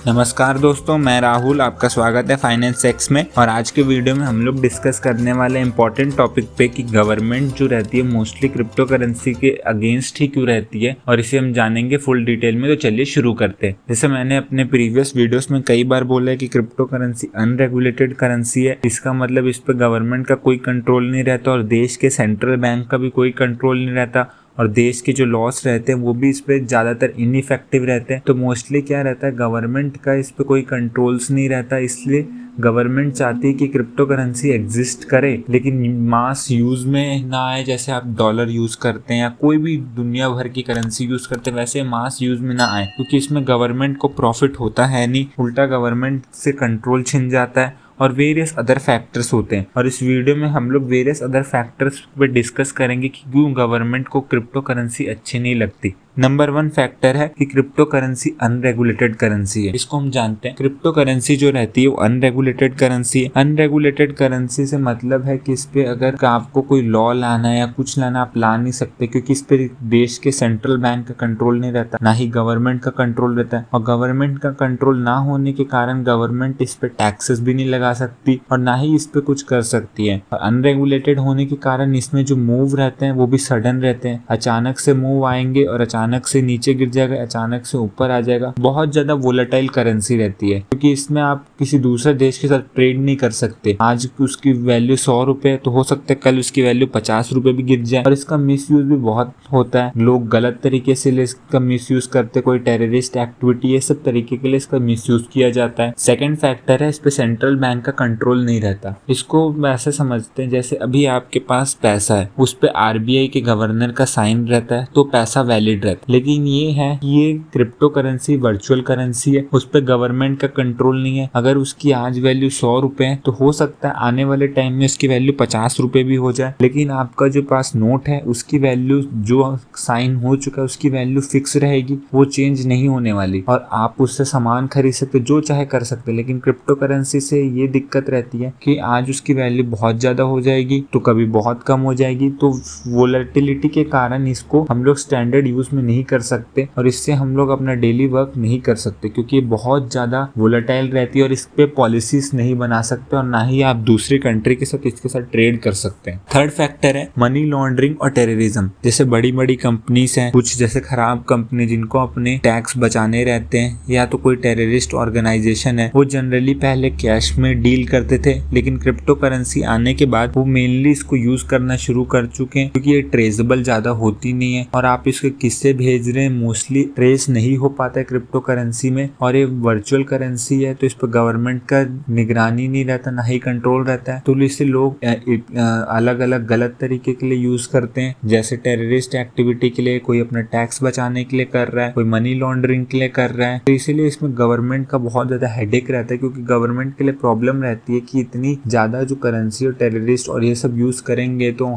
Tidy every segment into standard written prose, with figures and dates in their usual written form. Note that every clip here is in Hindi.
नमस्कार दोस्तों, मैं राहुल। आपका स्वागत है फाइनेंस एक्स में। और आज के वीडियो में हम लोग डिस्कस करने वाले इम्पोर्टेंट टॉपिक पे कि गवर्नमेंट जो रहती है मोस्टली क्रिप्टो करेंसी के अगेंस्ट ही क्यों रहती है, और इसे हम जानेंगे फुल डिटेल में। तो चलिए शुरू करते हैं। जैसे मैंने अपने प्रीवियस वीडियोस में कई बार बोला है कि क्रिप्टो करेंसी अनरेगुलेटेड करेंसी है। इसका मतलब इस पर गवर्नमेंट का कोई कंट्रोल नहीं रहता और देश के सेंट्रल बैंक का भी कोई कंट्रोल नहीं रहता, और देश के जो लॉस रहते हैं वो भी इस पे ज़्यादातर इनइफेक्टिव रहते हैं। तो मोस्टली क्या रहता है, गवर्नमेंट का इस पे कोई कंट्रोल्स नहीं रहता। इसलिए गवर्नमेंट चाहती है कि क्रिप्टो करेंसी एग्जिस्ट करे लेकिन मास यूज में ना आए। जैसे आप डॉलर यूज करते हैं या कोई भी दुनिया भर की करेंसी यूज करते हैं, वैसे मास यूज में ना आए, क्योंकि इसमें गवर्नमेंट को प्रॉफिट होता है नहीं, उल्टा गवर्नमेंट से कंट्रोल छिन जाता है और वेरियस अदर फैक्टर्स होते हैं। और इस वीडियो में हम लोग वेरियस अदर फैक्टर्स पे डिस्कस करेंगे कि क्यों गवर्नमेंट को क्रिप्टो करेंसी अच्छी नहीं लगती। नंबर 1 फैक्टर है कि क्रिप्टो करेंसी अनरेगुलेटेड करेंसी है। इसको हम जानते हैं, क्रिप्टो करेंसी जो रहती है वो अनरेगुलेटेड करेंसी है। अनरेगुलेटेड करेंसी से मतलब है कि इस पे अगर आपको कोई लॉ लाना है या कुछ लाना, आप ला नहीं सकते, क्योंकि इस पे देश के सेंट्रल बैंक का कंट्रोल नहीं रहता, ना ही गवर्नमेंट का कंट्रोल रहता है। और गवर्नमेंट का कंट्रोल ना होने के कारण गवर्नमेंट इस पे टैक्सेस भी नहीं लगा सकती और ना ही इस पे कुछ कर सकती है। और अनरेगुलेटेड होने के कारण इसमें जो मूव रहते हैं वो भी सडन रहते हैं। अचानक से मूव आएंगे और अचानक से नीचे गिर जाएगा, अचानक से ऊपर आ जाएगा। बहुत ज्यादा वोलेटाइल करेंसी रहती है, क्योंकि इसमें आप किसी दूसरे देश के साथ ट्रेड नहीं कर सकते। आज उसकी वैल्यू 100 रुपए तो हो सकता है कल उसकी वैल्यू 50 रुपए भी गिर जाए। और इसका मिसयूज भी बहुत होता है, लोग गलत तरीके से इसका मिसयूज करते, कोई टेररिस्ट एक्टिविटी, ये सब तरीके के लिए इसका मिसयूज किया जाता है। सेकेंड फैक्टर है, इस पे सेंट्रल बैंक का कंट्रोल नहीं रहता। इसको वैसे समझते हैं जैसे अभी आपके पास पैसा है, उस पे आरबीआई के गवर्नर का साइन रहता है तो पैसा वैलिड रहता है। लेकिन ये है, ये क्रिप्टो करेंसी वर्चुअल करेंसी है, उस पे गवर्नमेंट का कंट्रोल नहीं है। अगर उसकी आज वैल्यू 100 रुपए है तो हो सकता है आने वाले टाइम में उसकी वैल्यू 50 रुपए भी हो जाए। लेकिन आपका जो पास नोट है उसकी वैल्यू जो साइन हो चुका है उसकी वैल्यू फिक्स रहेगी, वो चेंज नहीं होने वाली, और आप उससे सामान खरीद सकते, जो चाहे कर सकते। लेकिन क्रिप्टो करेंसी से ये दिक्कत रहती है कि आज उसकी वैल्यू बहुत ज्यादा हो जाएगी तो कभी बहुत कम हो जाएगी। तो वोलेटिलिटी के कारण इसको हम लोग स्टैंडर्ड यूज में नहीं कर सकते और इससे हम लोग अपना डेली वर्क नहीं कर सकते, क्योंकि ये बहुत ज्यादा वोलेटाइल रहती है और इस पे पॉलिसीज नहीं बना सकते और ना ही आप दूसरी कंट्री के साथ इसके साथ ट्रेड कर सकते हैं। थर्ड फैक्टर है मनी लॉन्ड्रिंग और टेररिज्म। जैसे बड़ी बड़ी कंपनीज हैं, कुछ जैसे खराब कंपनी जिनको अपने टैक्स बचाने रहते हैं, या तो कोई टेररिस्ट ऑर्गेनाइजेशन है, वो जनरली पहले कैश में डील करते थे, लेकिन क्रिप्टो करेंसी आने के बाद वो मेनली इसको यूज करना शुरू कर चुके हैं, क्योंकि ये ट्रेसेबल ज्यादा होती नहीं है और आप इसके किससे भेज रहे हैं मोस्टली ट्रेस नहीं हो पाता है क्रिप्टो करेंसी में। और ये वर्चुअल करेंसी है तो इस पर गवर्नमेंट का निगरानी नहीं रहता, ना ही कंट्रोल रहता है, तो इसे लोग अलग अलग गलत तरीके के लिए यूज करते हैं। जैसे टेररिस्ट एक्टिविटी के लिए, कोई अपना टैक्स बचाने के लिए कर रहा है, कोई मनी लॉन्ड्रिंग के लिए कर रहा है। तो इसीलिए इसमें गवर्नमेंट का बहुत ज्यादा हेडेक रहता है, क्योंकि गवर्नमेंट के लिए प्रॉब्लम रहती है कि इतनी ज्यादा जो करेंसी और टेररिस्ट और ये सब यूज करेंगे तो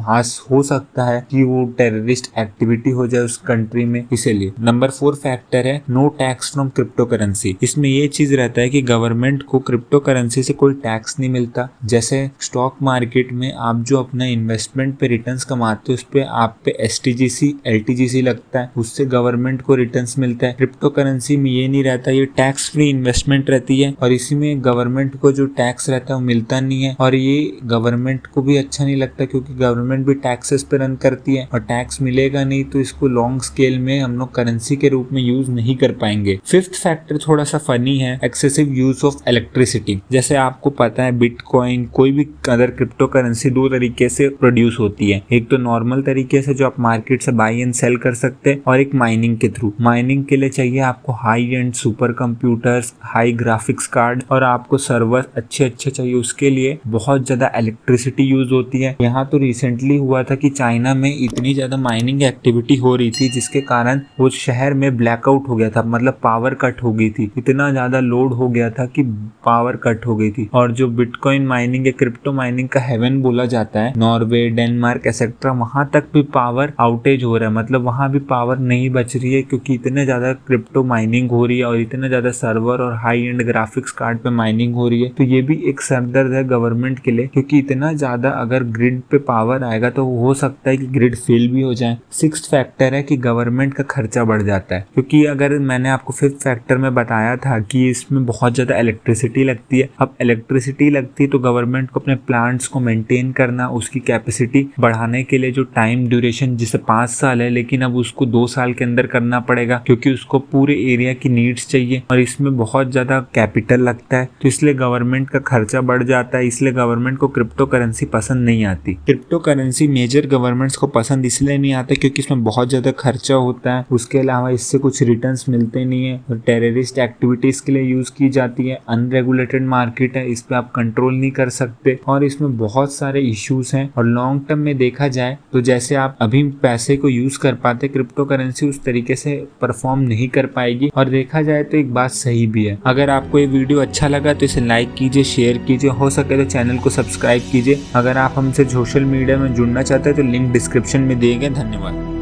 हो सकता है कि वो टेररिस्ट एक्टिविटी हो जाए उस कंट्री में। इसीलिए नंबर 4 फैक्टर है no tax from crypto currency. इसमें ये चीज रहता है कि गवर्नमेंट को क्रिप्टो करेंसी से कोई टैक्स नहीं मिलता। जैसे स्टॉक मार्केट में आप जो अपना इन्वेस्टमेंट पे रिटर्न्स कमाते हो उस पे आप पे STGC LTGC लगता है, उससे गवर्नमेंट को रिटर्न्स मिलता है। क्रिप्टो करेंसी में ये नहीं रहता, ये टैक्स फ्री इन्वेस्टमेंट रहती है और इसी में गवर्नमेंट को जो टैक्स रहता है वो मिलता नहीं है। और ये गवर्नमेंट को भी अच्छा नहीं लगता, क्योंकि गवर्नमेंट भी टैक्सेस पे रन करती है और टैक्स मिलेगा नहीं तो इसको लॉन्ग स्केल में हम लोग करेंसी के रूप में यूज नहीं कर पाएंगे। फिफ्थ फैक्टर थोड़ा सा फनी है, एक्सेसिव यूज ऑफ इलेक्ट्रिसिटी। जैसे आपको पता है बिटकॉइन, कोई भी अदर क्रिप्टो करेंसी 2 तरीके से प्रोड्यूस होती है। एक तो नॉर्मल तरीके से जो आप मार्केट से बाई एंड सेल कर सकते हैं, और एक माइनिंग के थ्रू। माइनिंग के लिए चाहिए आपको high and super computers, high graphics card, और आपको सर्वर अच्छे चाहिए। उसके लिए बहुत ज्यादा इलेक्ट्रिसिटी यूज होती है। यहाँ तो रिसेंटली हुआ था कि चाइना में इतनी ज्यादा माइनिंग एक्टिविटी हो रही थी जिसके कारण वो शहर में ब्लैकआउट हो गया था, मतलब पावर कट हो गई थी। इतना ज्यादा लोड हो गया था कि पावर कट हो गई थी। और जो बिटकॉइन माइनिंग है, क्रिप्टो माइनिंग का हेवन बोला जाता है, नॉर्वे, डेनमार्क एक्सेट्रा, वहां तक भी पावर आउटेज हो रहा है, मतलब वहां भी पावर नहीं बच रही है, क्योंकि इतने ज्यादा क्रिप्टो माइनिंग हो रही है और इतने ज्यादा सर्वर और हाई एंड ग्राफिक्स कार्ड पे माइनिंग हो रही है। तो ये भी एक सरदर्द है गवर्नमेंट के लिए, क्योंकि इतना ज्यादा अगर ग्रिड पे पावर आएगा तो हो सकता है कि ग्रिड फेल भी हो जाए। सिक्स्थ फैक्टर है कि गवर्नमेंट गवर्नमेंट का खर्चा बढ़ जाता है, क्योंकि अगर मैंने आपको फिफ्थ फैक्टर में बताया था कि इसमें बहुत ज़्यादा इलेक्ट्रिसिटी लगती है। अब इलेक्ट्रिसिटी लगती है तो गवर्नमेंट को अपने प्लांट्स को मेंटेन करना, उसकी कैपेसिटी बढ़ाने के लिए जो टाइम ड्यूरेशन जिसे 5 साल है, लेकिन अब उसको 2 साल के अंदर करना पड़ेगा, क्योंकि उसको पूरे एरिया की नीड्स चाहिए और इसमें बहुत ज़्यादा कैपिटल लगता है, तो इसलिए गवर्नमेंट का खर्चा बढ़ जाता है। इसलिए गवर्नमेंट को क्रिप्टो करेंसी पसंद नहीं आती। क्रिप्टो करेंसी मेजर गवर्नमेंट्स को पसंद इसलिए नहीं आता क्योंकि इसमें बहुत ज़्यादा खर्चा होता है, उसके अलावा इससे कुछ रिटर्न्स मिलते नहीं है और टेररिस्ट एक्टिविटीज़ के लिए यूज़ की जाती है। अनरेगुलेटेड मार्केट है, इस पर आप कंट्रोल नहीं कर सकते और इसमें बहुत सारे इश्यूज हैं। और लॉन्ग टर्म में देखा जाए तो जैसे आप अभी पैसे को यूज़ कर पाते, क्रिप्टो करेंसी उस तरीके से परफॉर्म नहीं कर पाएगी। और देखा जाए तो एक बात सही भी है। अगर आपको ये वीडियो अच्छा लगा तो इसे लाइक कीजिए, शेयर कीजिए, हो सके तो चैनल को सब्सक्राइब कीजिए। अगर आप हमसे सोशल मीडिया में जुड़ना चाहते हैं तो लिंक डिस्क्रिप्शन में दिए गए। धन्यवाद।